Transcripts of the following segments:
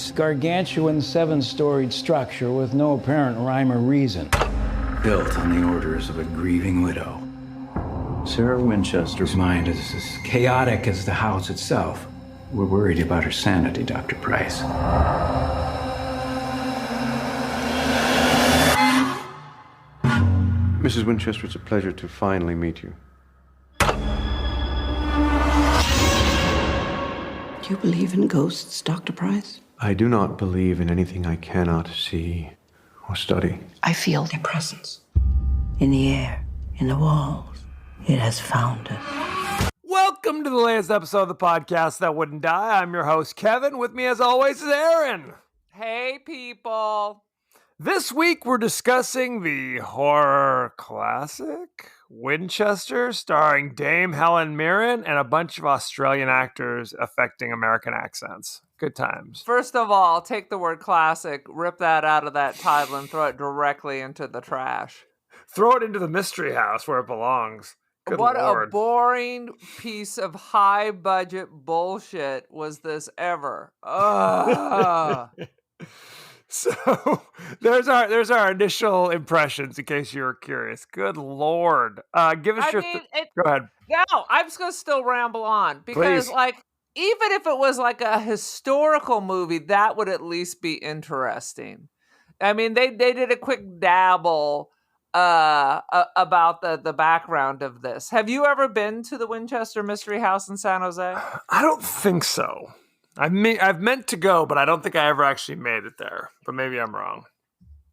This gargantuan 7-storied structure with no apparent rhyme or reason. Built on the orders of a grieving widow. Sarah Winchester's mind is as chaotic as the house itself. We're worried about her sanity, Dr. Price. Mrs. Winchester, it's a pleasure to finally meet you. Do you believe in ghosts, Dr. Price? I do not believe in anything I cannot see or study. I feel their presence. In the air, in the walls. It has found us. Welcome to the latest episode of the podcast that wouldn't die. I'm your host, Kevin. With me, as always, is Aaron. Hey, people. This week, we're discussing the horror classic Winchester, starring Dame Helen Mirren and a bunch of Australian actors affecting American accents. Good times. First of all, take the word classic, rip that out of that title, and throw it directly into the trash. Throw it into the mystery house where it belongs. Good what Lord. A boring piece of high-budget bullshit was this ever. Ugh. So there's our initial impressions in case you were curious. Good Lord. Give us Go ahead. No, I'm just going to still ramble on because Please. Even if it was like a historical movie, that would at least be interesting. I mean, they did a quick dabble about the background of this. Have you ever been to the Winchester Mystery House in San Jose? I don't think so. I've meant to go, but I don't think I ever actually made it there. But maybe I'm wrong.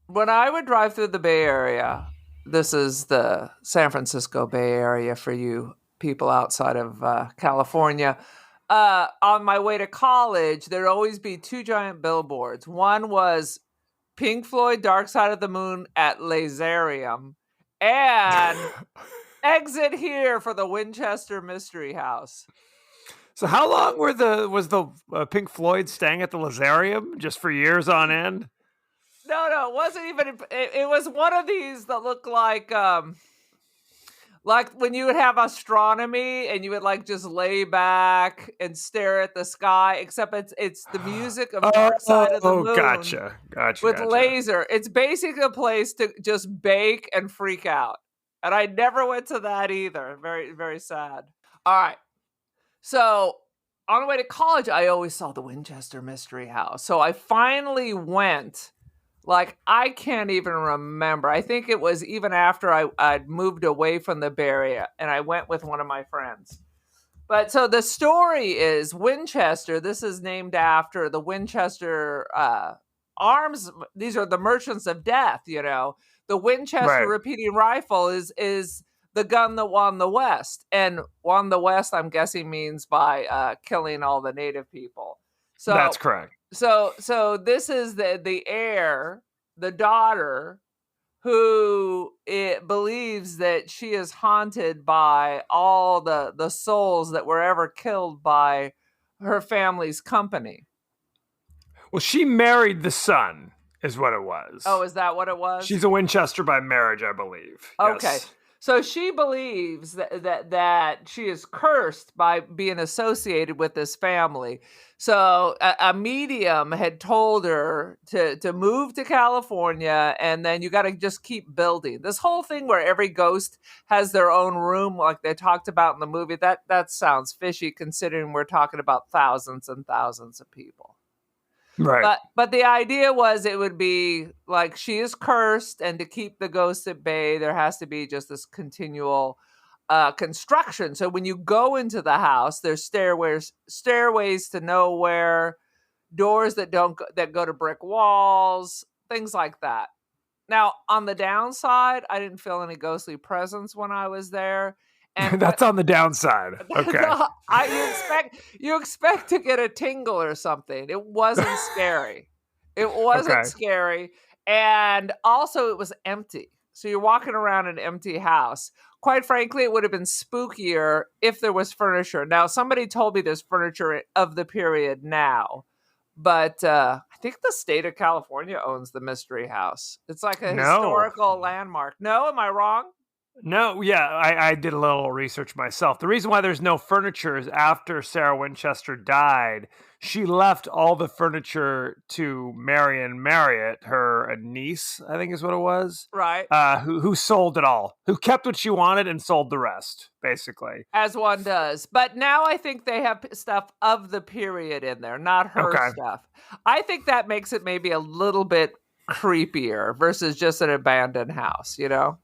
When I would drive through the Bay Area, this is the San Francisco Bay Area for you people outside of California. On my way to college, there'd always be two giant billboards. One was Pink Floyd, Dark Side of the Moon at Laserium, and exit here for the Winchester Mystery House. So how long was the Pink Floyd staying at the Laserium? Just for years on end? No, it wasn't even. It was one of these that looked like when you would have astronomy and you would just lay back and stare at the sky, except it's the music of Dark Side of the Moon. Gotcha. With laser. It's basically a place to just bake and freak out. And I never went to that either. Very, very sad. All right. So on the way to college, I always saw the Winchester Mystery House. So I finally went. I can't even remember. I think it was even after I'd moved away from the Bay Area, and I went with one of my friends. But so the story is Winchester. This is named after the Winchester arms. These are the merchants of death, you know. The Winchester repeating rifle is the gun that won the West. And won the West, I'm guessing, means by killing all the native people. So that's correct. So this is the heir, the daughter, who believes that she is haunted by all the souls that were ever killed by her family's company. Well, she married the son, is what it was. Oh, is that what it was? She's a Winchester by marriage, I believe. Okay. Yes. So she believes that she is cursed by being associated with this family. So a medium had told her to move to California, and then you got to just keep building. This whole thing where every ghost has their own room, like they talked about in the movie, that sounds fishy considering we're talking about thousands and thousands of people. Right. But the idea was it would be like she is cursed, and to keep the ghosts at bay, there has to be just this continual construction. So when you go into the house, there's stairways to nowhere, doors that go to brick walls, things like that. Now, on the downside, I didn't feel any ghostly presence when I was there. And that's on the downside. Okay. You expect to get a tingle or something. It wasn't scary. It wasn't scary. And also it was empty. So you're walking around an empty house. Quite frankly, it would have been spookier if there was furniture. Now, somebody told me there's furniture of the period now. But I think the state of California owns the Mystery House. It's like a historical landmark. No, am I wrong? No, yeah, I did a little research myself. The reason why there's no furniture is after Sarah Winchester died, she left all the furniture to Marion Marriott, her niece, I think is what it was, Right. who sold it all, who kept what she wanted and sold the rest, basically. As one does. But now I think they have stuff of the period in there, not her Okay. stuff. I think that makes it maybe a little bit creepier versus just an abandoned house, you know?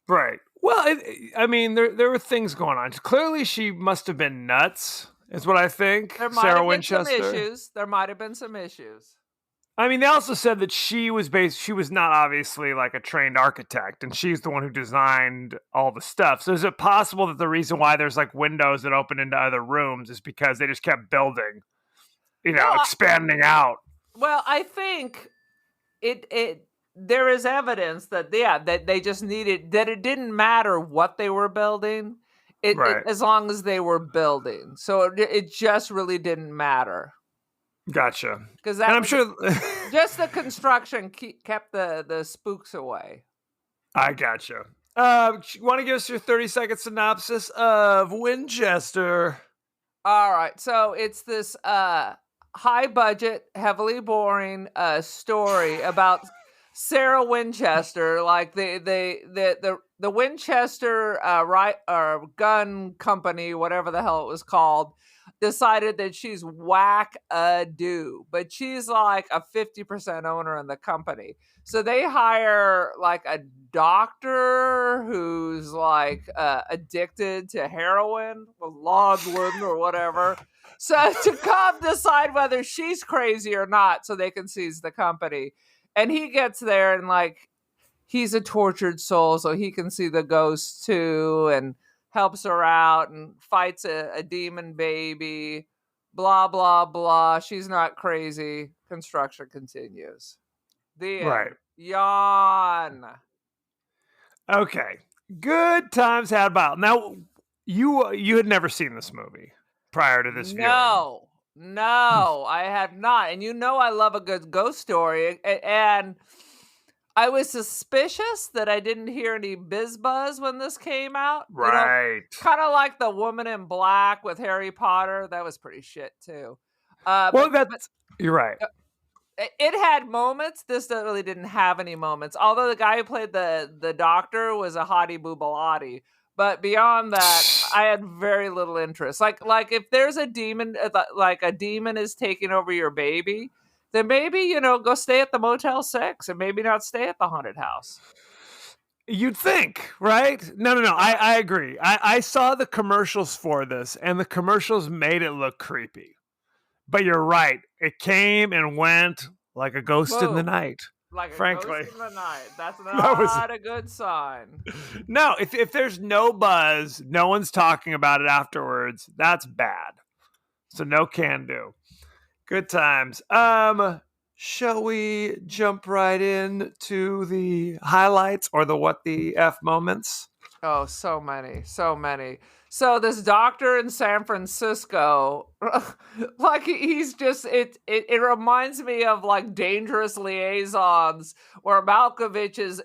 Right. Well, I mean, there were things going on. Clearly, she must have been nuts, is what I think. There might Sarah have been some Winchester. issues. There might have been some issues. I mean, they also said that she was not obviously like a trained architect, and she's the one who designed all the stuff. So is it possible that the reason why there's like windows that open into other rooms is because they just kept building, expanding out? Well, I think it there is evidence that that they just needed, that it didn't matter what they were building, Right. as long as they were building. So it just really didn't matter. Gotcha. Because And I'm sure just the construction kept the spooks away. I gotcha. Want to give us your 30-second synopsis of Winchester? All right, so it's this high budget, heavily boring story about Sarah Winchester, like the Winchester gun company, whatever the hell it was called, decided that she's whack-a-do, but she's like a 50% owner in the company. So they hire like a doctor who's like addicted to heroin, laudanum or whatever. So to come decide whether she's crazy or not, so they can seize the company. And he gets there and like he's a tortured soul, so he can see the ghosts too, and helps her out and fights a demon baby. Blah blah blah. She's not crazy. Construction continues. The end. Right. Yawn. Okay. Good times had about. Now, you had never seen this movie prior to this viewing. No, I have not. And you know I love a good ghost story. And I was suspicious that I didn't hear any biz buzz when this came out. Right. Kind of like The Woman in Black with Harry Potter. That was pretty shit too. You're right. It had moments. This really didn't have any moments. Although the guy who played the doctor was a hottie boobalati. But beyond that, I had very little interest. Like if there's a demon, like a demon is taking over your baby, then maybe, go stay at the Motel 6 and maybe not stay at the haunted house. You'd think, right? No. I agree. I saw the commercials for this, and the commercials made it look creepy. But you're right. It came and went like a ghost in the night. Like frankly. A ghost in the night. That's not a good sign. No, if there's no buzz, no one's talking about it afterwards, that's bad. So no can do. Good times. Shall we jump right in to the highlights or the what the F moments? Oh, so many. So this doctor in San Francisco, like he's just, it reminds me of like Dangerous Liaisons, where Malkovich's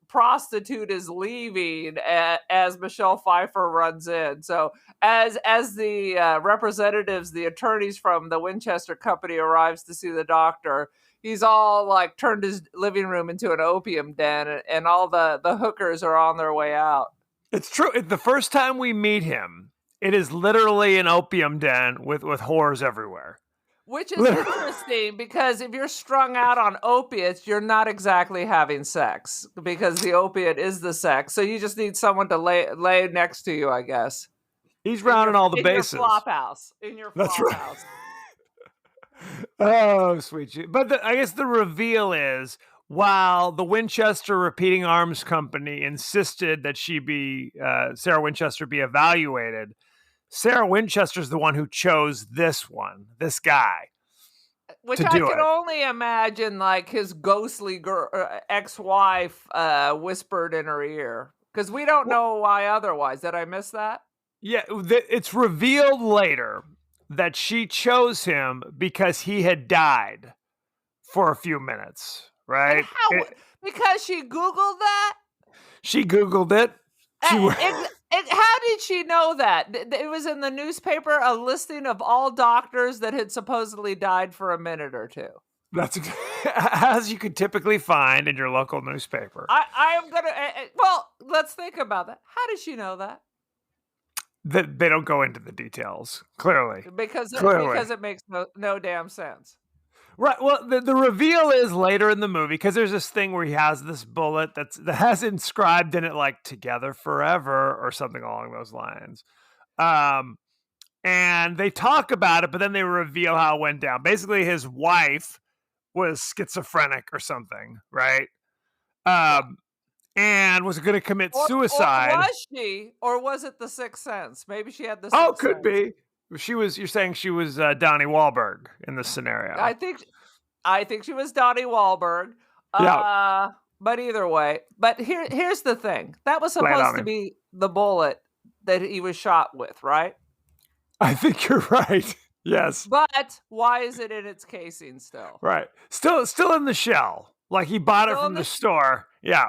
prostitute is leaving as Michelle Pfeiffer runs in. So as the representatives, the attorneys from the Winchester company arrives to see the doctor, he's all like turned his living room into an opium den, and all the hookers are on their way out. It's true. The first time we meet him, it is literally an opium den with whores everywhere. Which is interesting, because if you're strung out on opiates, you're not exactly having sex, because the opiate is the sex. So you just need someone to lay next to you, I guess. He's rounding all the bases. In your flop house. That's right. House. Oh, sweet. But I guess the reveal is, while the Winchester Repeating Arms Company insisted that Sarah Winchester be evaluated, Sarah Winchester's the one who chose this guy. Which I can only imagine, like, his ghostly ex-wife whispered in her ear. Because we don't know why otherwise. Did I miss that? Yeah, it's revealed later that she chose him because he had died for a few minutes. Right? Because she Googled that? She Googled it. How did she know that? It was in the newspaper, a listing of all doctors that had supposedly died for a minute or two. That's as you could typically find in your local newspaper. I am going to, well, let's think about that. How did she know that? They don't go into the details, clearly. Because it makes no damn sense. Right. Well, the reveal is later in the movie because there's this thing where he has this bullet that has inscribed in it like "Together Forever" or something along those lines. And they talk about it, but then they reveal how it went down. Basically, his wife was schizophrenic or something, right? And was going to commit suicide. Or was she? Or was it the Sixth Sense? Maybe she had the Sixth Sense. Could be. You're saying she was Donnie Wahlberg in this scenario. I think she was Donnie Wahlberg. Yeah. But either way. But here's the thing. That was supposed to be the bullet that he was shot with, right? I think you're right. Yes. But why is it in its casing still? Right. Still in the shell. Like he bought it from the store. Yeah.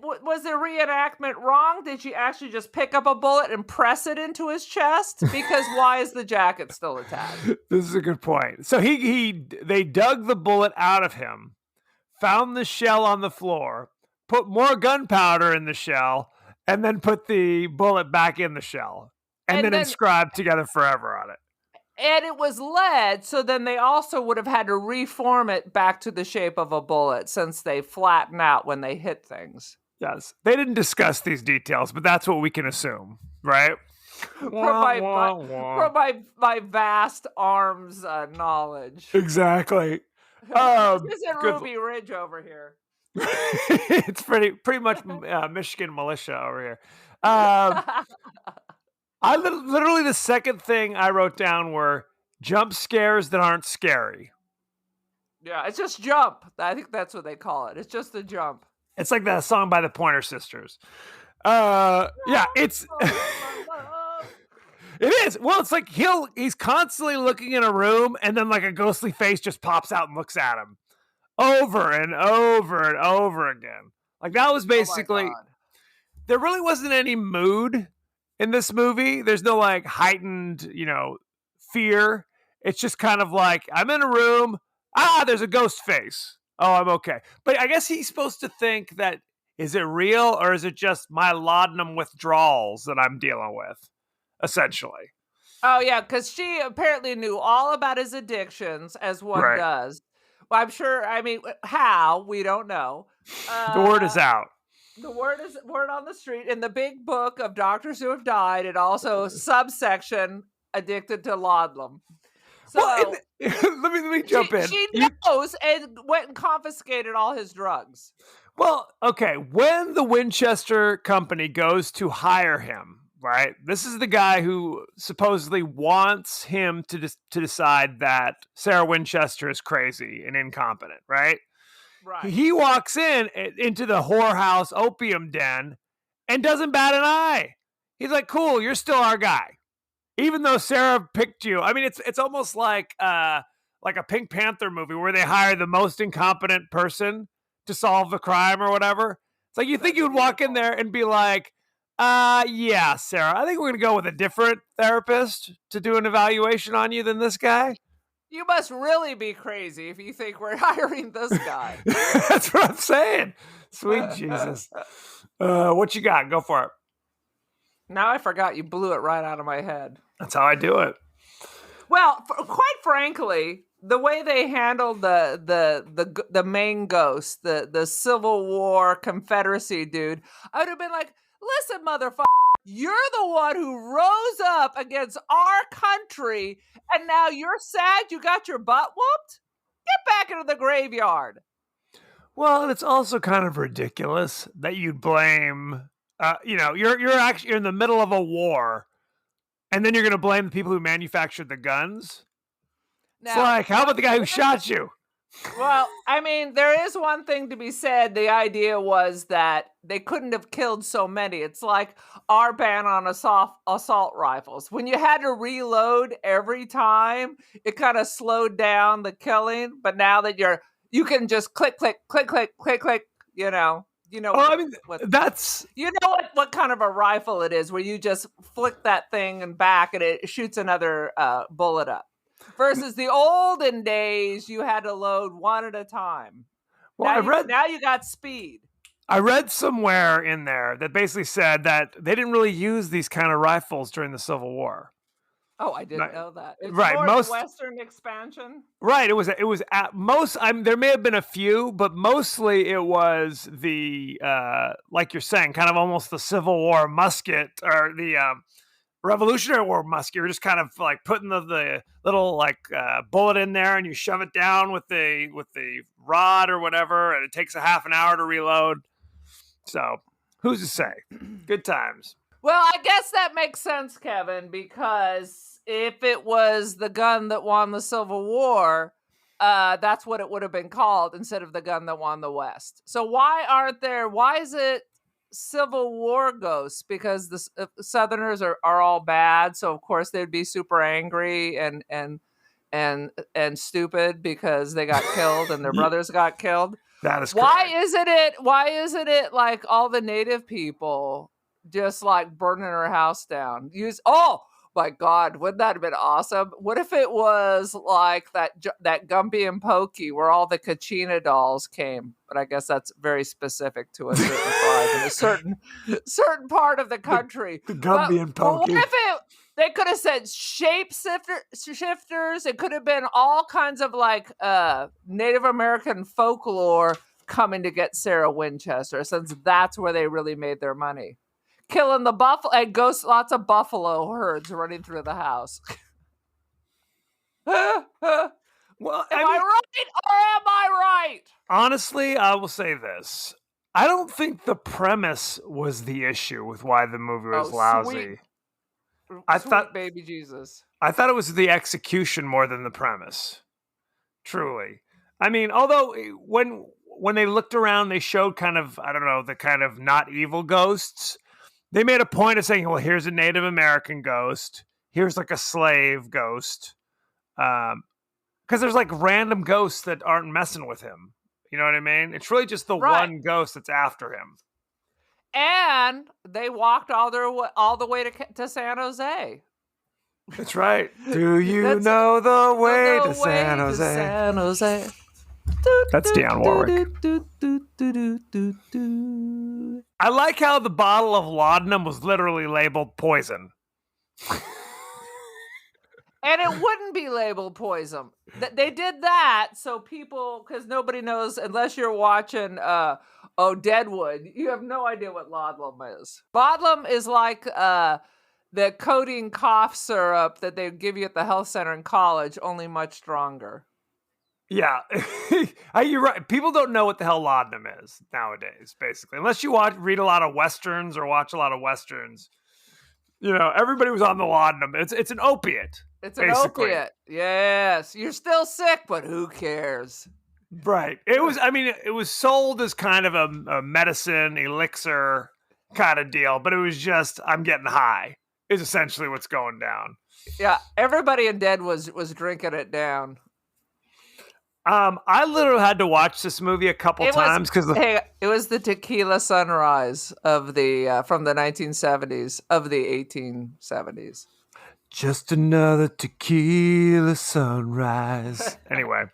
Was the reenactment wrong? Did she actually just pick up a bullet and press it into his chest? Because why is the jacket still attached? This is a good point. So they dug the bullet out of him, found the shell on the floor, put more gunpowder in the shell, and then put the bullet back in the shell. And then inscribed "Together Forever" on it. And it was lead, so then they also would have had to reform it back to the shape of a bullet since they flatten out when they hit things. Yes. They didn't discuss these details, but that's what we can assume, right? From my vast arms knowledge. Exactly. This isn't Ruby Ridge over here. It's pretty much Michigan militia over here. I literally the second thing I wrote down were jump scares that aren't scary. Yeah, it's just jump. I think that's what they call it. It's just a jump. It's like that song by the Pointer Sisters. Yeah, it's it is. Well, it's like he's constantly looking in a room and then like a ghostly face just pops out and looks at him over and over and over again. Like that was basically there really wasn't any mood in this movie. There's no like heightened, fear. It's just kind of like I'm in a room. There's a ghost face. Oh, I'm okay. But I guess he's supposed to think that is it real or is it just my laudanum withdrawals that I'm dealing with, essentially. Oh, yeah, because she apparently knew all about his addictions, as one does. Well, I'm sure, how? We don't know. The word is out. The word on the street. In the big book of doctors who have died, and also subsection addicted to laudanum. So let me jump in. She knows and went and confiscated all his drugs. Well, okay. When the Winchester company goes to hire him, right? This is the guy who supposedly wants him to decide that Sarah Winchester is crazy and incompetent, right? Right. He walks into the whorehouse opium den and doesn't bat an eye. He's like, cool, you're still our guy. Even though Sarah picked you. I mean, it's almost like a Pink Panther movie where they hire the most incompetent person to solve the crime or whatever. It's like you think you would walk in there and be like, yeah, Sarah, I think we're going to go with a different therapist to do an evaluation on you than this guy. You must really be crazy if you think we're hiring this guy. That's what I'm saying. Sweet Jesus. What you got? Go for it. Now I forgot. You blew it right out of my head. That's how I do it. Well, quite frankly, the way they handled the main ghost, the Civil War Confederacy dude, I would have been like, listen, motherfucker, you're the one who rose up against our country, and now you're sad you got your butt whooped? Get back into the graveyard. Well, and it's also kind of ridiculous that you'd blame, you're in the middle of a war, and then you're going to blame the people who manufactured the guns? Now, it's like, how about the guy who shot you? Well, there is one thing to be said. The idea was that they couldn't have killed so many. It's like our ban on assault rifles. When you had to reload every time, it kind of slowed down the killing. But now that you can just click, click, click, click, click, click, You know, Oh, I mean, what that's you know what kind of a rifle it is, where you just flick that thing and back, and it shoots another bullet up. Versus the olden days, you had to load one at a time. well. Now you got speed. I read somewhere in there that basically said that they didn't really use these kind of rifles during the Civil War. Oh, I didn't Right, know that. It's right. more the Western expansion. Right. It was at most. There may have been a few, but mostly it was the like you're saying, kind of almost the Civil War musket or the Revolutionary War musket. You're just kind of like putting the little like bullet in there, and you shove it down with the rod or whatever, and it takes a half an hour to reload. So who's to say? Good times. Well, I guess that makes sense, Kevin, because if it was the gun that won the Civil War, that's what it would have been called instead of the gun that won the West. So why is it Civil War ghosts? Because the Southerners are all bad, so of course they'd be super angry and stupid because they got killed and their brothers got killed. That is correct. Why isn't it like all the native people just like burning her house down? Oh my God, wouldn't that have been awesome? What if it was like that Gumby and Pokey where all the Kachina dolls came? But I guess that's very specific to a certain tribe in a certain part of the country. The Gumby and Pokey. What if they could have said shifters? It could have been all kinds of like Native American folklore coming to get Sarah Winchester, since that's where they really made their money. Killing the buffalo and lots of buffalo herds running through the house. Well, am I right or am I right? Honestly, I will say this. I don't think the premise was the issue with why the movie was lousy. I thought baby Jesus. I thought it was the execution more than the premise. Truly. I mean, although when they looked around, they showed kind of, I don't know, the kind of not evil ghosts. They made a point of saying, well, here's a Native American ghost. Here's like a slave ghost. Because there's like random ghosts that aren't messing with him. You know what I mean? It's really just the one ghost that's after him. And they walked all the way to San Jose. That's right. Do you know the way to San Jose? San Jose. That's Dionne Warwick. I like how the bottle of laudanum was literally labeled poison. And it wouldn't be labeled poison. They did that so people, because nobody knows, unless you're watching Deadwood, you have no idea what laudanum is. Laudanum is like the codeine cough syrup that they give you at the health center in college, only much stronger. Yeah, you're right. People don't know what the hell laudanum is nowadays, basically. Unless you read a lot of Westerns or watch a lot of Westerns. You know, everybody was on the laudanum. It's an opiate. It's an opiate. Yes. You're still sick, but who cares? Right. It was sold as kind of a medicine, elixir kind of deal, but it was just, I'm getting high, is essentially what's going down. Yeah. Everybody in Dead was drinking it down. I literally had to watch this movie a couple times because it was the tequila sunrise of the from the 1970s of the 1870s. Just another tequila sunrise. Anyway,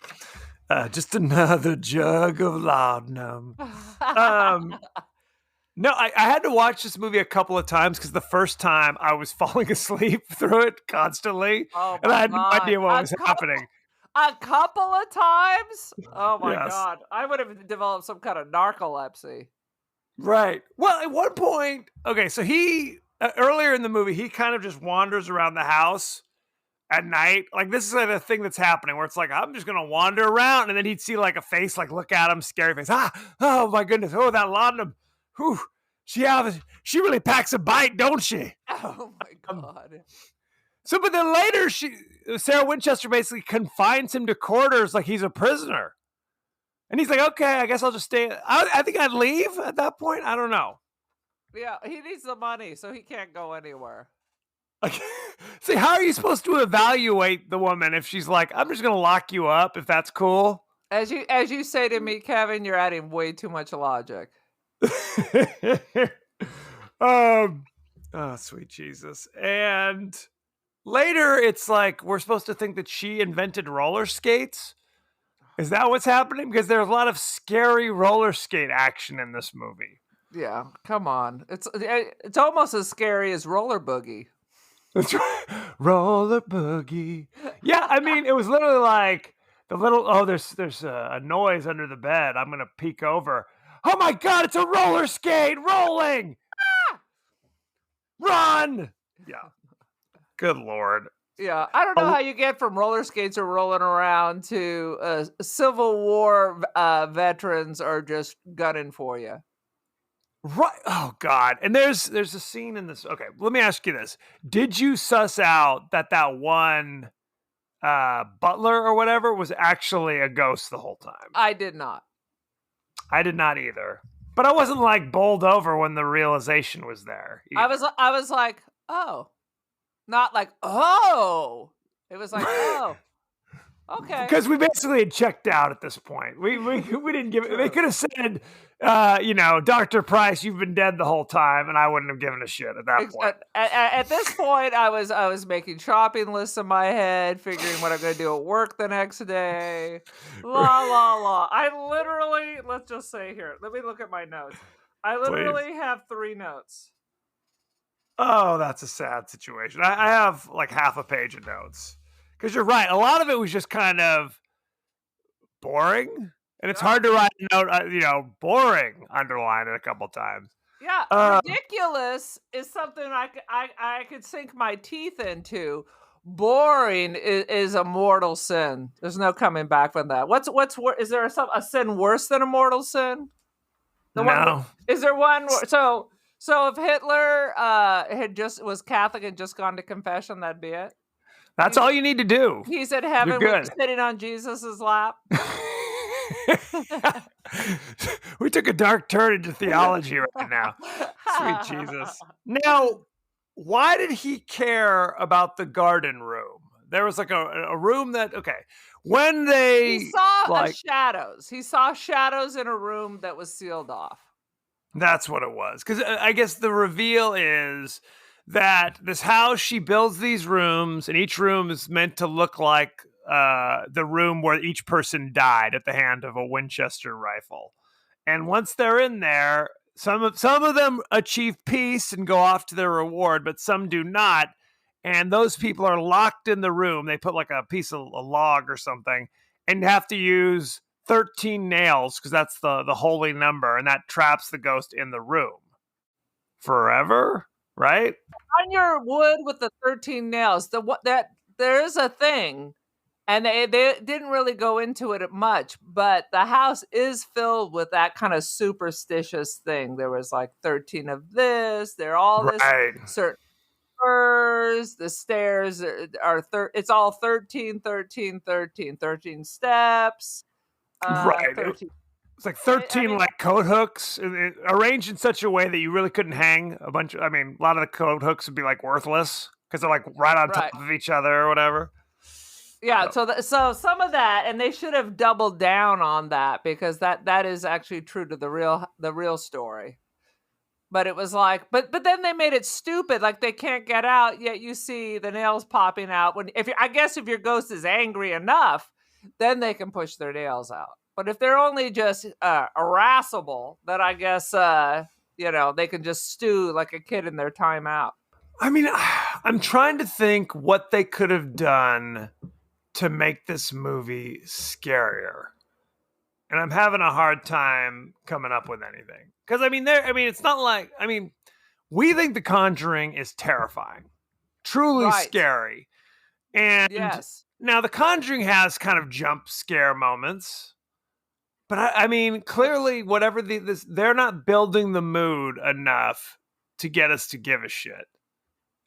just another jug of laudanum. No, I had to watch this movie a couple of times because the first time I was falling asleep through it constantly, and I had no idea what was happening. A couple of times? Oh my God. I would have developed some kind of narcolepsy. Right. Well, at one point, okay, so he, earlier in the movie, he kind of just wanders around the house at night. Like, this is like a thing that's happening where it's like, I'm just going to wander around. And then he'd see like a face, like look at him, scary face. Oh my goodness. Oh, that laudanum. Whew. She really packs a bite, don't she? Oh my God. So, but then later, Sarah Winchester basically confines him to quarters like he's a prisoner. And he's like, okay, I guess I'll just stay. I think I'd leave at that point. I don't know. Yeah, he needs the money, so he can't go anywhere. See, how are you supposed to evaluate the woman if she's like, I'm just going to lock you up if that's cool? As you say to me, Kevin, you're adding way too much logic. Oh, sweet Jesus. And later, it's like we're supposed to think that she invented roller skates. Is that what's happening? Because there's a lot of scary roller skate action in this movie. Yeah, come on. It's almost as scary as Roller Boogie. That's right. Roller boogie. Yeah, I mean, it was literally like the little. There's a noise under the bed. I'm gonna peek over. Oh my God! It's a roller skate rolling. Ah! Run! Yeah. Good Lord. Yeah, I don't know how you get from roller skates or rolling around to Civil War veterans are just gunning for you. Right. Oh God. And there's a scene in this. Okay, let me ask you this: did you suss out that one butler or whatever was actually a ghost the whole time? I did not. I did not either. But I wasn't like bowled over when the realization was there. Either. I was like, oh. Not like, oh. It was like, oh. Okay. Because we basically had checked out at this point. We didn't give it. They could have said, Dr. Price, you've been dead the whole time, and I wouldn't have given a shit at that point. At this point, I was making shopping lists in my head, figuring what I'm going to do at work the next day. La la la. I literally, let's just say here. Let me look at my notes. I literally have 3 notes. Oh, that's a sad situation. I have like half a page of notes. Because you're right. A lot of it was just kind of boring. And it's hard to write a note, boring, underline it a couple times. Yeah, ridiculous is something I could sink my teeth into. Boring is a mortal sin. There's no coming back from that. Is there a sin worse than a mortal sin? No. Is there one? So if Hitler was Catholic and just gone to confession, that'd be it. That's all you need to do. He's in heaven sitting on Jesus's lap. We took a dark turn into theology right now. Sweet Jesus. Now, why did he care about the garden room? There was like a room that, when he saw shadows. He saw shadows in a room that was sealed off. That's what it was. Because I guess the reveal is that this house, she builds these rooms, and each room is meant to look like the room where each person died at the hand of a Winchester rifle. And once they're in there, some of them achieve peace and go off to their reward, but some do not. And those people are locked in the room. They put like a piece of a log or something and have to use 13 nails because that's the holy number, and that traps the ghost in the room forever, right? On your wood with the 13 nails, there is a thing, and they didn't really go into it much, but the house is filled with that kind of superstitious thing. There was like 13 of this. They're all this certain numbers. The stairs are it's all 13, 13, 13, 13 steps. Right. 13. It's like 13 like coat hooks arranged in such a way that you really couldn't hang a bunch of, a lot of the coat hooks would be like worthless because they're like right on top of each other or whatever. Yeah. So some of that, and they should have doubled down on that because that is actually true to the real story. But it was like, but then they made it stupid. Like they can't get out yet. You see the nails popping out I guess if your ghost is angry enough, then they can push their nails out. But if they're only just irascible, then I guess, they can just stew like a kid in their time out. I'm trying to think what they could have done to make this movie scarier. And I'm having a hard time coming up with anything. Because, it's not like, we think The Conjuring is terrifying. Truly scary. And yes. Now, The Conjuring has kind of jump scare moments, but clearly, whatever they're not building the mood enough to get us to give a shit,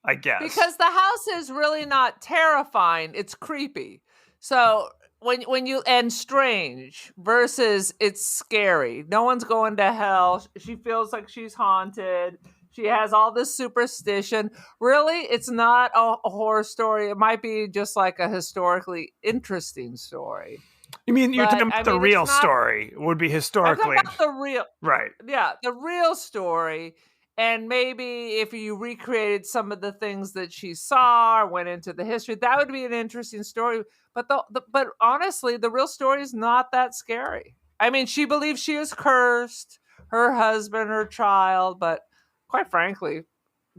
I guess. Because the house is really not terrifying; it's creepy. So when you and strange versus it's scary. No one's going to hell. She feels like she's haunted. She has all this superstition. Really, it's not a horror story. It might be just like a historically interesting story. You mean you're talking But, about I the mean, real it's not story would be I'm historically. talking about the real Right. yeah, the real story, and maybe if you recreated some of the things that she saw or went into the history, that would be an interesting story, but but honestly, the real story is not that scary. I mean, she believes she is cursed, her husband, her child, but quite frankly,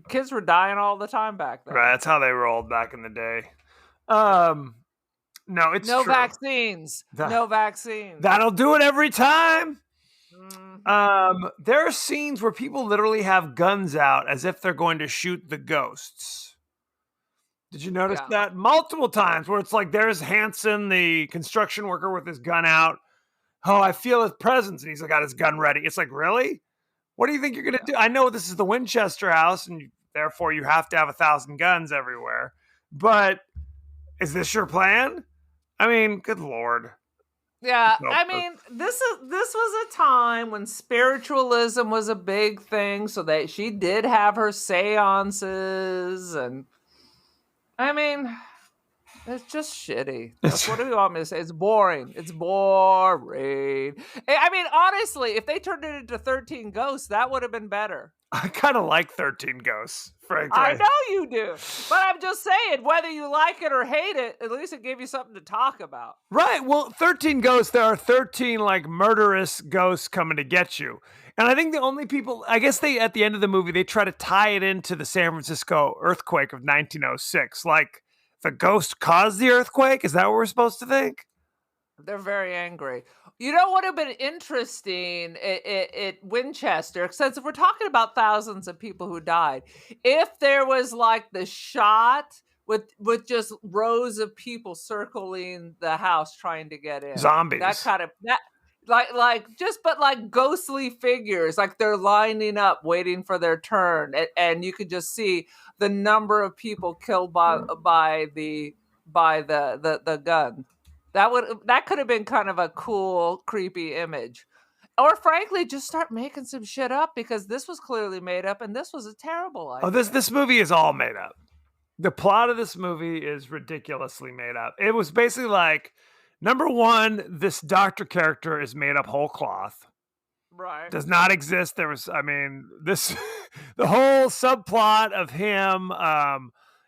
kids were dying all the time back Right. then. That's how they rolled back in the day. Yeah. No, it's No true. vaccines. That, No vaccines. that'll do it every time. Mhm. There are scenes where people literally have guns out as if they're going to shoot the ghosts. Did you notice Yeah. that? Multiple times where it's like there's Hanson, the construction worker, with his gun out. Oh, I feel his presence. And he's got his gun ready. It's like, really? What do you think you're going to Yeah. do? I know this is the Winchester house, and therefore you have to have 1,000 guns everywhere. But is this your plan? I mean, good Lord. Yeah, No. I mean, this was a time when spiritualism was a big thing, so that she did have her seances, and I mean, it's just shitty. That's what do you want me to say? It's boring. It's boring. I mean, honestly, if they turned it into 13 Ghosts, that would have been better. I kind of like 13 Ghosts, frankly. I know you do, but I'm just saying, whether you like it or hate it, at least it gave you something to talk about. Right. Well, 13 Ghosts, there are 13 like murderous ghosts coming to get you. And I think the only people, I guess they, at the end of the movie, they try to tie it into the San Francisco earthquake of 1906. Like the ghost caused the earthquake? Is that what we're supposed to think? They're very angry. You know what would have been interesting at Winchester, since if we're talking about thousands of people who died, if there was like the shot with just rows of people circling the house trying to get in. Zombies. That kind of that like ghostly figures, like they're lining up waiting for their turn, and you could just see the number of people killed by the gun. That could have been kind of a cool, creepy image. Or frankly, just start making some shit up, because this was clearly made up and this was a terrible idea. Oh, this movie is all made up. The plot of this movie is ridiculously made up. It was basically like, number one, this doctor character is made up whole cloth. Right. Does not exist. There was, I mean, this, the whole subplot of him,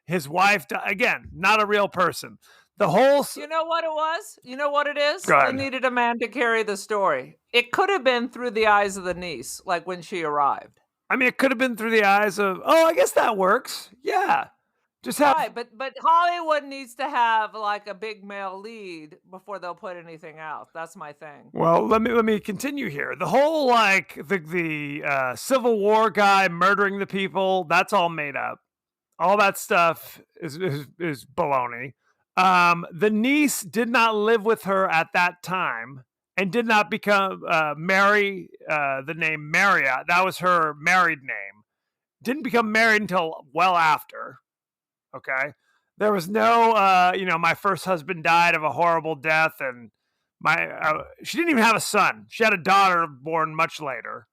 his wife, again, not a real person. The whole. You know what it was? You know what it is? Go ahead. They needed a man to carry the story. It could have been through the eyes of the niece, like when she arrived. I mean, it could have been through the eyes of, oh, I guess that works. Yeah. Just have. Right, but Hollywood needs to have like a big male lead before they'll put anything out. That's my thing. Well, let me continue here. The whole like the Civil War guy murdering the people, that's all made up. All that stuff is baloney. The niece did not live with her at that time and did not become marry the name Marriott. That was her married name. Didn't become married until well after. Okay. There was no, my first husband died of a horrible death, and she didn't even have a son. She had a daughter born much later.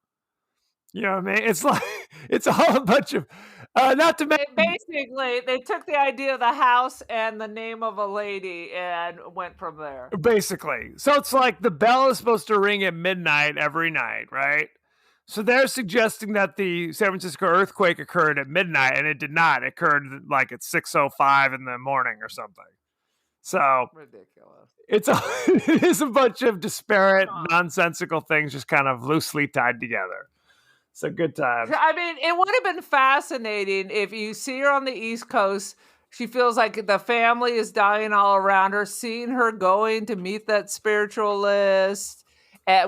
You know what I mean? It's like, it's all a bunch of, not to mention. Basically, they took the idea of the house and the name of a lady and went from there. Basically. So it's like the bell is supposed to ring at midnight every night, right? So they're suggesting that the San Francisco earthquake occurred at midnight, and it did not. It occurred like at 6:05 in the morning or something. So Ridiculous. it is a bunch of disparate, nonsensical things just kind of loosely tied together. So good times. I mean, it would have been fascinating if you see her on the East Coast. She feels like the family is dying all around her, seeing her going to meet that spiritualist,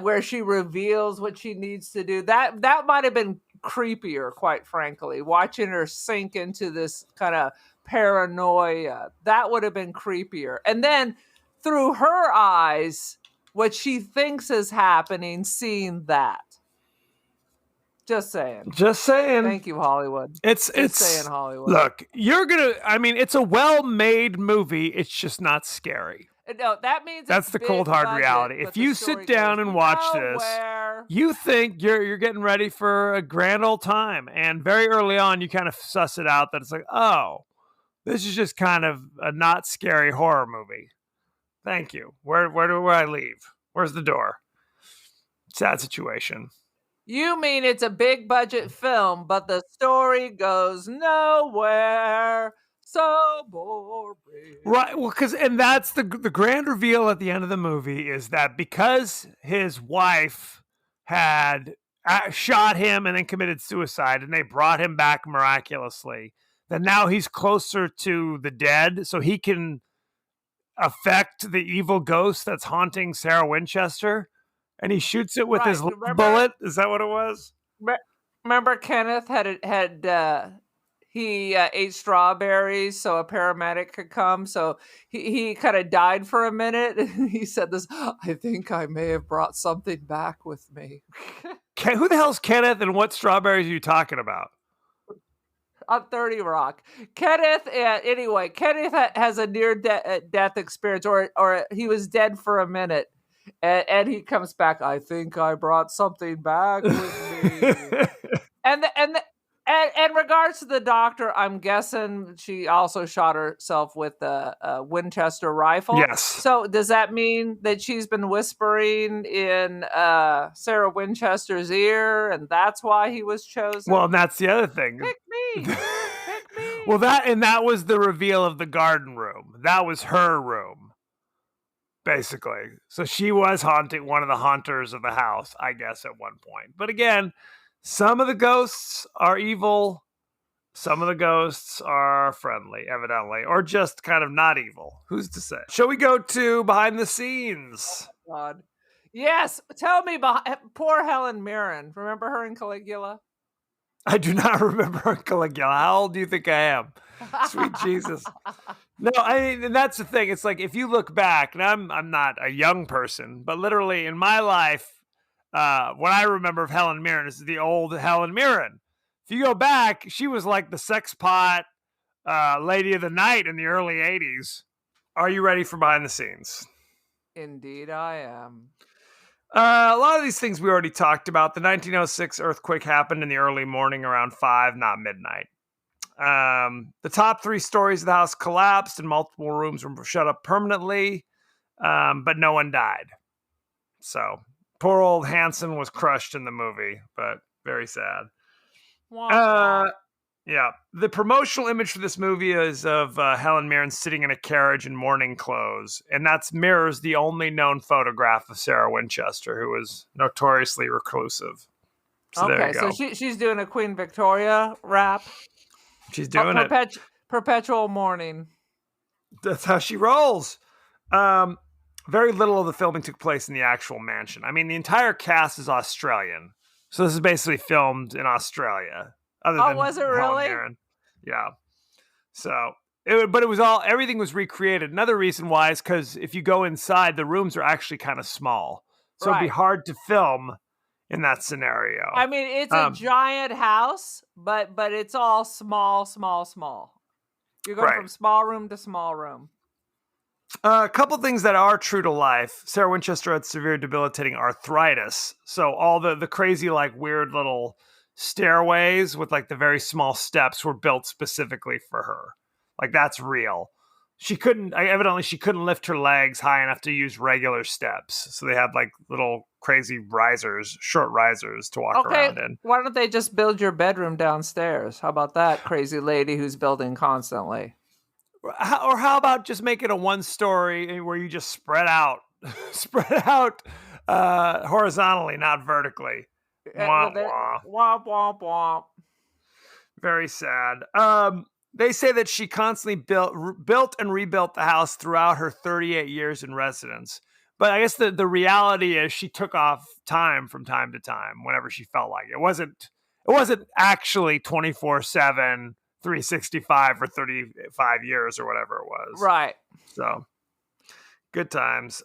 where she reveals what she needs to do. That might have been creepier, quite frankly, watching her sink into this kind of paranoia. That would have been creepier. And then through her eyes, what she thinks is happening, seeing that. Just saying. Just saying. Thank you, Hollywood. It's saying, Hollywood. Look, it's a well-made movie. It's just not scary. No, that means that's the cold hard reality. If you sit down and watch this, you think you're getting ready for a grand old time, and very early on, you kind of suss it out that it's like, oh, this is just kind of a not scary horror movie. Thank you. Where do I leave? Where's the door? Sad situation. You mean it's a big budget film, but the story goes nowhere. So boring. Right. Well, and that's the grand reveal at the end of the movie is that because his wife had shot him and then committed suicide, and they brought him back miraculously, that now he's closer to the dead, so he can affect the evil ghost that's haunting Sarah Winchester, and he shoots it with his bullet. Is that what it was? Remember, Kenneth he ate strawberries so a paramedic could come. So he kind of died for a minute. And he said this, I think I may have brought something back with me. Who the hell's Kenneth and what strawberries are you talking about? On 30 Rock. Kenneth has a near-death experience, or he was dead for a minute. And he comes back, I think I brought something back with me. And in regards to the doctor, I'm guessing she also shot herself with a Winchester rifle. Yes. So does that mean that she's been whispering in Sarah Winchester's ear, and that's why he was chosen? Well, and that's the other thing. Pick me. Pick me. Well, that was the reveal of the garden room. That was her room, basically. So she was haunting one of the haunters of the house, I guess, at one point. But again, some of the ghosts are evil. Some of the ghosts are friendly, evidently, or just kind of not evil. Who's to say? Shall we go to behind the scenes? Oh, God. Yes. Tell me, poor Helen Mirren. Remember her in Caligula? I do not remember her in Caligula. How old do you think I am? Sweet Jesus. No, I mean, and that's the thing. It's like, if you look back, and I'm not a young person, but literally in my life, what I remember of Helen Mirren is the old Helen Mirren. If you go back, she was like the sex pot lady of the night in the early 80s. Are you ready for behind the scenes? Indeed, I am. A lot of these things we already talked about. The 1906 earthquake happened in the early morning around 5, not midnight. The top 3 stories of the house collapsed and multiple rooms were shut up permanently, but no one died. So poor old Hanson was crushed in the movie, but very sad. Yeah. The promotional image for this movie is of Helen Mirren sitting in a carriage in mourning clothes, and that's mirrors the only known photograph of Sarah Winchester, who was notoriously reclusive. So there you go. So she's doing a Queen Victoria rap. She's doing it. Perpetual mourning. That's how she rolls. Very little of the filming took place in the actual mansion. I mean, the entire cast is Australian. So this is basically filmed in Australia. Was it really? Mirren. Yeah. So, everything was recreated. Another reason why is because if you go inside, the rooms are actually kind of small. So it'd be hard to film in that scenario. I mean, it's a giant house, but it's all small. You're going from small room to small room. A couple things that are true to life. Sarah Winchester had severe debilitating arthritis. So all the crazy, like, weird little stairways with, like, the very small steps were built specifically for her. Like, that's real. She couldn't lift her legs high enough to use regular steps. So they had, like, little crazy short risers to walk around in. Why don't they just build your bedroom downstairs? How about that, crazy lady who's building constantly? Or how about just make it a one-story where you just spread out horizontally, not vertically. Womp, womp. Womp, womp, womp. Very sad. They say that she constantly built and rebuilt the house throughout her 38 years in residence. But I guess the reality is she took off time from time to time whenever she felt like it. It wasn't actually 24/7, 365 for 35 years or whatever it was. Right. So good times.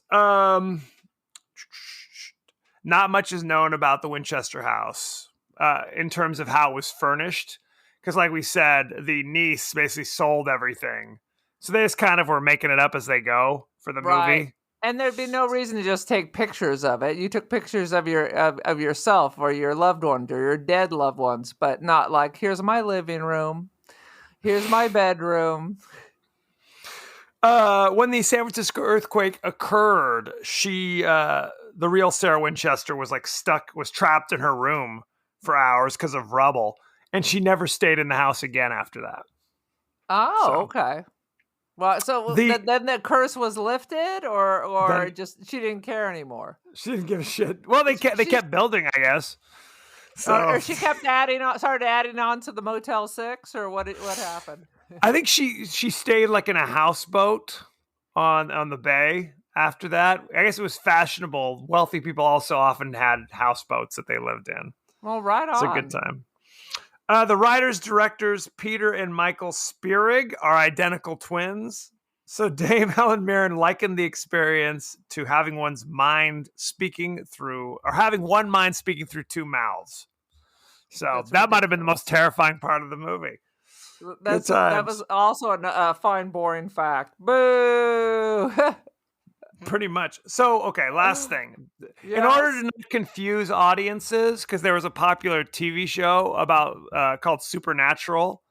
Not much is known about the Winchester house in terms of how it was furnished. Because like we said, the niece basically sold everything. So they just kind of were making it up as they go for the movie. And there'd be no reason to just take pictures of it. You took pictures of yourself or your loved one or your dead loved ones, but not like, here's my living room. Here's my bedroom. When the San Francisco earthquake occurred, the real Sarah Winchester was was trapped in her room for hours because of rubble, and she never stayed in the house again after that. Oh, okay. Well, so then the curse was lifted, or just she didn't care anymore. She didn't give a shit. Well, they kept building, I guess. So or she kept started adding on to the Motel 6, or what happened? I think she stayed like in a houseboat on the bay after that. I guess it was fashionable. Wealthy people also often had houseboats that they lived in. Well, right on. It's a good time. The writers, directors, Peter and Michael Spierig, are identical twins. So Dame Helen Mirren likened the experience to having one mind speaking through two mouths. So that might have been the most terrifying part of the movie. That was also a fine, boring fact. Boo! Pretty much. So, okay, last thing. Yes. In order to not confuse audiences, because there was a popular TV show called Supernatural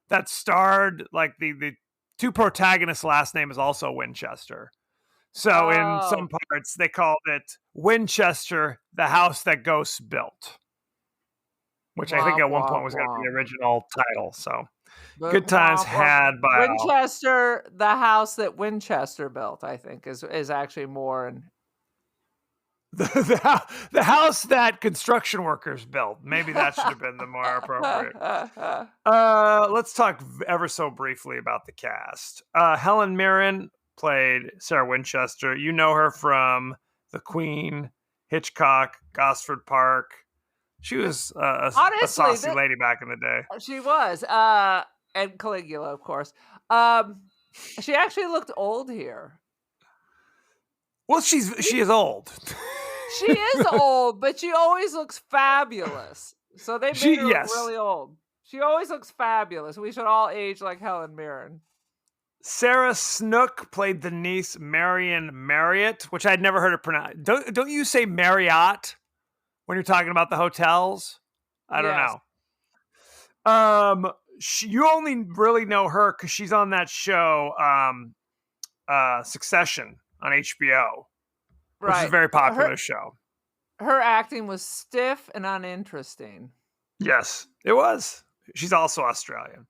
that starred like the two protagonists' last name is also Winchester. So in some parts they called it Winchester, the house that ghosts built, which I think at one point was going to be the original title. So good times had by Winchester, the house that Winchester built, I think is actually more in the house that construction workers built. Maybe that should have been the more appropriate. Let's talk ever so briefly about the cast. Helen Mirren played Sarah Winchester. You know her from The Queen, Hitchcock, Gosford Park. She was a saucy lady back in the day. She was. And Caligula, of course. She actually looked old here. Well, she is old. She is old, but she always looks fabulous. So they made her look really old. She always looks fabulous. We should all age like Helen Mirren. Sarah Snook played the niece Marion Marriott, which I'd never heard her pronounce. Don't you say Marriott when you're talking about the hotels? I don't know. You only really know her because she's on that show, Succession on HBO, which is a very popular show. Her acting was stiff and uninteresting. Yes, it was. She's also Australian.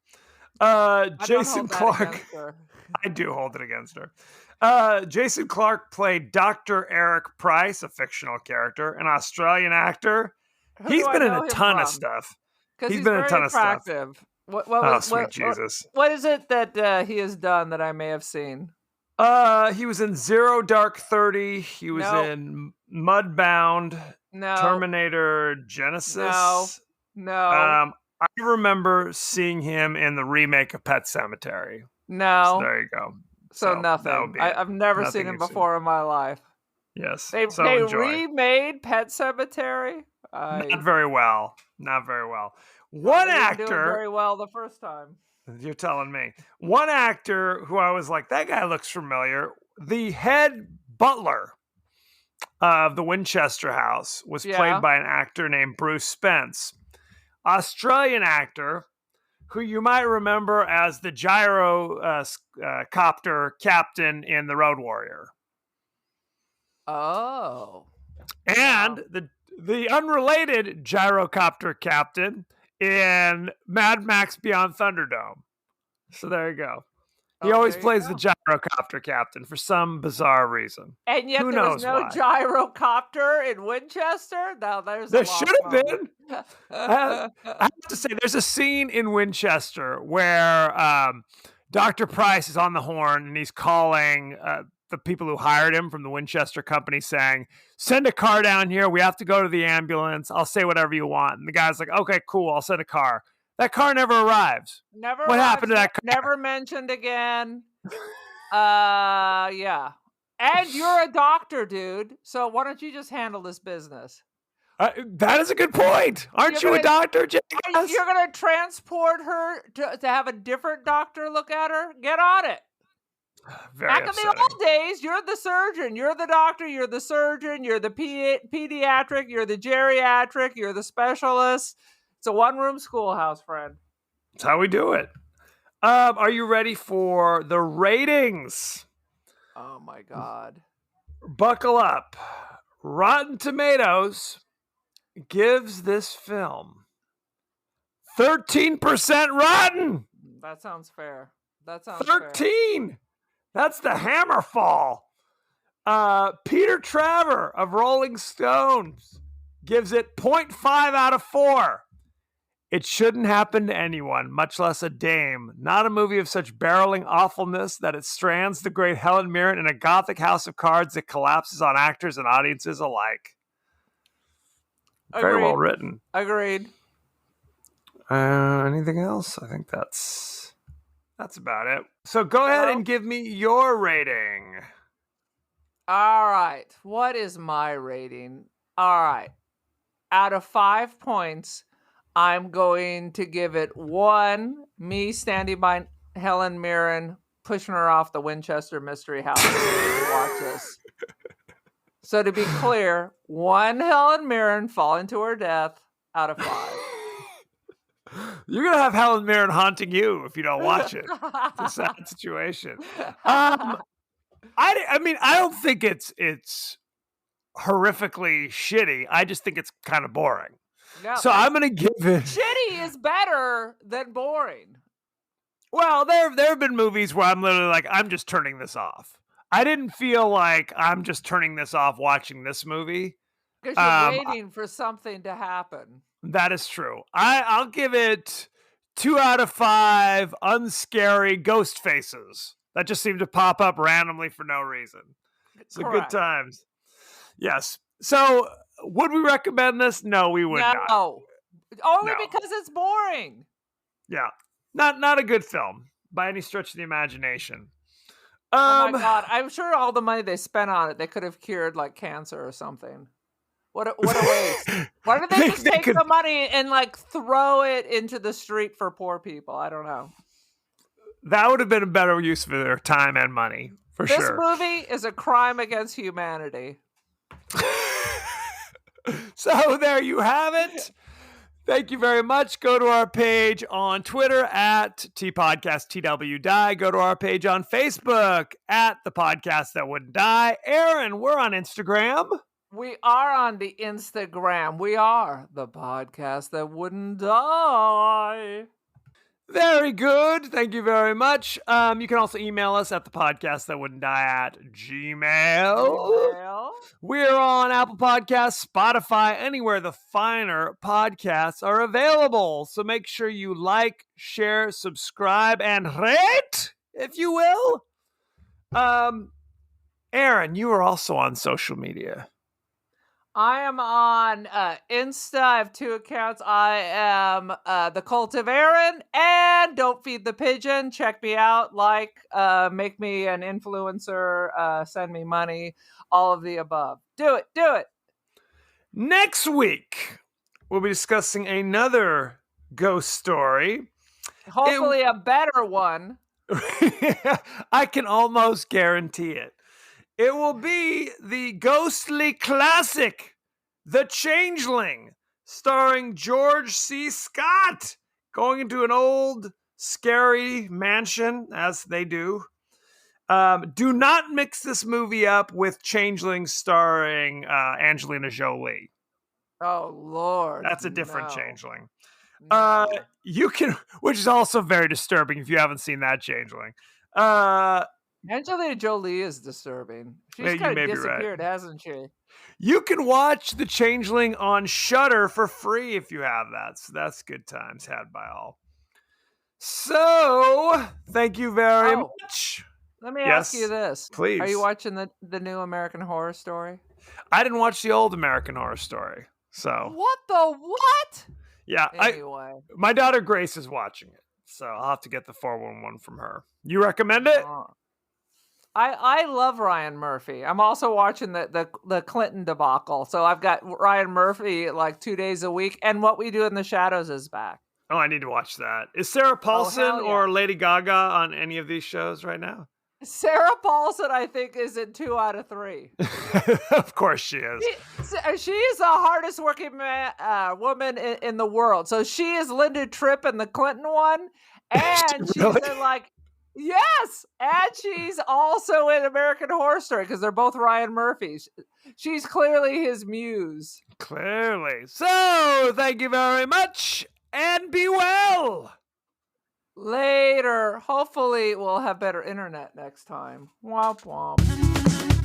Jason Clarke. I do hold it against her. Jason Clarke played Dr. Eric Price, a fictional character, an Australian actor. He's been in a ton of stuff. He's been in a ton of stuff. Sweet Jesus. What is it that he has done that I may have seen? He was in Zero Dark 30. He was in Mudbound. No. Terminator Genesis. No. I remember seeing him in the remake of Pet Sematary. No. So there you go. So nothing. I've never seen him before in my life. Yes. They remade Pet Sematary. Not very well. Not very well. One actor didn't do it very well the first time. You're telling me. One actor who I was like, that guy looks familiar. The head butler of the Winchester house was played by an actor named Bruce Spence. Australian actor who you might remember as the gyrocopter captain in The Road Warrior. Oh. And the unrelated gyrocopter captain in Mad Max Beyond Thunderdome. So there you go. He always plays the gyrocopter captain for some bizarre reason. And yet there was no gyrocopter in Winchester? No, there should have been. I have to say, there's a scene in Winchester where Dr. Price is on the horn and he's calling the people who hired him from the Winchester company saying, send a car down here. We have to go to the ambulance. I'll say whatever you want. And the guy's like, okay, cool. I'll send a car. That car never arrives. What happened to that car? Never mentioned again. Yeah. And you're a doctor, dude. So why don't you just handle this business? That is a good point. Aren't you a doctor, Jake? You're going to transport her to have a different doctor look at her? Get on it. Back in the old days, you're the surgeon, you're the doctor, you're the surgeon, you're the pediatric, you're the geriatric, you're the specialist. It's a one-room schoolhouse, friend. That's how we do it. Are you ready for the ratings? Oh my God. Buckle up. Rotten Tomatoes gives this film 13% rotten. That sounds fair. That sounds 13. Fair. That's the hammer fall. Peter Traver of Rolling Stones gives it 0.5 out of 4. It shouldn't happen to anyone, much less a dame. Not a movie of such barreling awfulness that it strands the great Helen Mirren in a gothic house of cards that collapses on actors and audiences alike. Agreed. Very well written. Agreed. Anything else? I think that's about it. So go ahead and give me your rating. All right. What is my rating? All right. Out of 5 points, I'm going to give it 1. Me standing by Helen Mirren, pushing her off the Winchester Mystery House to watch this. So to be clear, 1 Helen Mirren falling to her death out of 5. You're going to have Helen Mirren haunting you if you don't watch it. It's a sad situation. I mean, I don't think it's horrifically shitty. I just think it's kind of boring. No, so I'm going to give it... Shitty is better than boring. Well, there have been movies where I'm literally like, I'm just turning this off. I didn't feel like I'm just turning this off watching this movie. Because you're waiting for something to happen. That is true. I'll give it 2 out of 5 unscary ghost faces that just seem to pop up randomly for no reason. So good times. Yes. So would we recommend this? No, we would not. No. Only because it's boring. Yeah. Not a good film by any stretch of the imagination. Oh my God. I'm sure all the money they spent on it, they could have cured like cancer or something. What a waste. Why don't they just take the money and like throw it into the street for poor people? I don't know. That would have been a better use for their time and money, for sure. This movie is a crime against humanity. So there you have it. Thank you very much. Go to our page on Twitter at TPodcastTWDie. Go to our page on Facebook at The Podcast That Wouldn't Die. Aaron, we're on Instagram. We are on the Instagram. We are The Podcast That Wouldn't Die. Very good. Thank you very much. You can also email us at thepodcastthatwouldn'tdie@gmail. We're on Apple Podcasts, Spotify, anywhere the finer podcasts are available. So make sure you like, share, subscribe, and rate, if you will. Aaron, you are also on social media. I am on Insta. I have 2 accounts. I am The Cult of Aaron and Don't Feed the Pigeon. Check me out. Make me an influencer. Send me money. All of the above. Do it. Do it. Next week, we'll be discussing another ghost story. Hopefully a better one. I can almost guarantee it. It will be the ghostly classic, The Changeling, starring George C. Scott, going into an old, scary mansion, as they do. Do not mix this movie up with Changeling starring Angelina Jolie. Oh, Lord. That's a different Changeling. No. You can, which is also very disturbing if you haven't seen that Changeling. Angelina Jolie is disturbing. She's kind of disappeared, hasn't she? You can watch The Changeling on Shudder for free if you have that. So that's good times had by all. So, thank you very much. Let me ask you this. Please. Are you watching the new American Horror Story? I didn't watch the old American Horror Story. So. What the what? Yeah. Anyway. My daughter Grace is watching it. So I'll have to get the 411 from her. You recommend it? I love Ryan Murphy. I'm also watching the Clinton debacle. So I've got Ryan Murphy like 2 days a week, and What We Do in the Shadows is back. Oh, I need to watch that. Is Sarah Paulson or Lady Gaga on any of these shows right now? Sarah Paulson, I think, is in 2 out of 3. Of course she is. She is the hardest working woman in the world. So she is Linda Tripp in the Clinton one, And she's Really? in like, yes, and she's also in American Horror Story because they're both Ryan Murphy. She's clearly his muse. Clearly. So, thank you very much, and be well. Later. Hopefully, we'll have better internet next time. Womp womp.